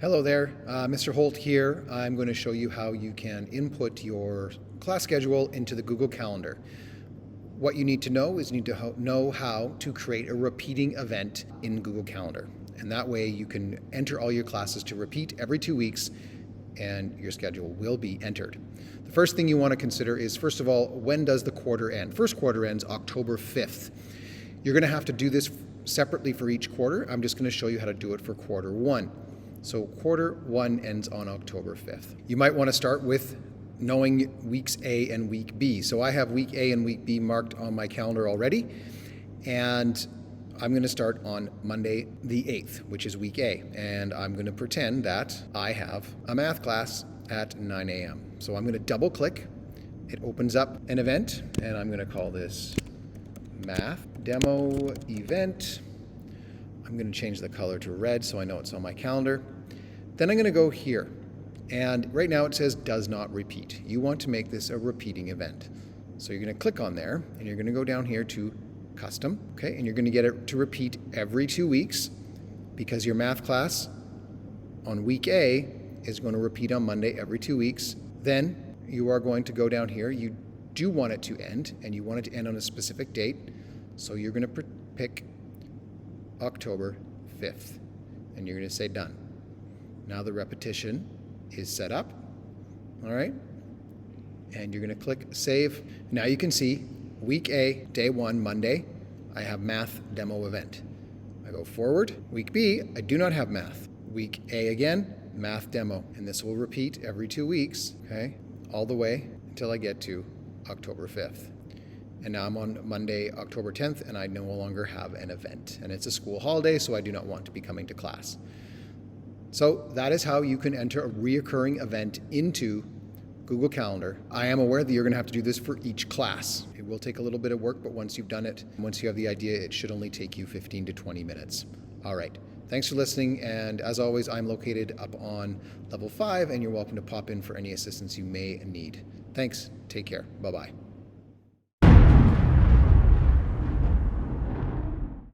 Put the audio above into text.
Hello there, Mr. Holt here. I'm going to show you how you can input your class schedule into the Google Calendar. What you need to know is you need to know how to create a repeating event in Google Calendar. And that way you can enter all your classes to repeat every 2 weeks and your schedule will be entered. The first thing you want to consider is, first of all, when does the quarter end? First quarter ends October 5th. You're going to have to do this separately for each quarter. I'm just going to show you how to do it for quarter one. So quarter one ends on October 5th. You might want to start with knowing weeks A and week B. So I have week A and week B marked on my calendar already, and I'm going to start on Monday the 8th, which is week A, and I'm going to pretend that I have a math class at 9 a.m. So I'm going to double click. It opens up an event, and I'm going to call this Math Demo Event. I'm going to change the color to red so I know it's on my calendar. Then I'm going to go here, and right now it says does not repeat. You want to make this a repeating event. So you're going to click on there, and you're going to go down here to Custom, okay, and you're going to get it to repeat every 2 weeks because your math class on week A is going to repeat on Monday every 2 weeks. Then you are going to go down here. You do want it to end, and you want it to end on a specific date. So you're going to pick October 5th, and you're going to say done. Now the repetition is set up, all right? And you're going to click Save. Now you can see week A, day 1, Monday, I have math demo event. I go forward. Week B, I do not have math. Week A again, math demo. And this will repeat every 2 weeks, okay, all the way until I get to October 5th. And now I'm on Monday, October 10th, and I no longer have an event. And it's a school holiday, so I do not want to be coming to class. So that is how you can enter a reoccurring event into Google Calendar. I am aware that you're going to have to do this for each class. It will take a little bit of work, but once you've done it, once you have the idea, it should only take you 15 to 20 minutes. All right. Thanks for listening. And as always, I'm located up on level 5, and you're welcome to pop in for any assistance you may need. Thanks. Take care. Bye-bye.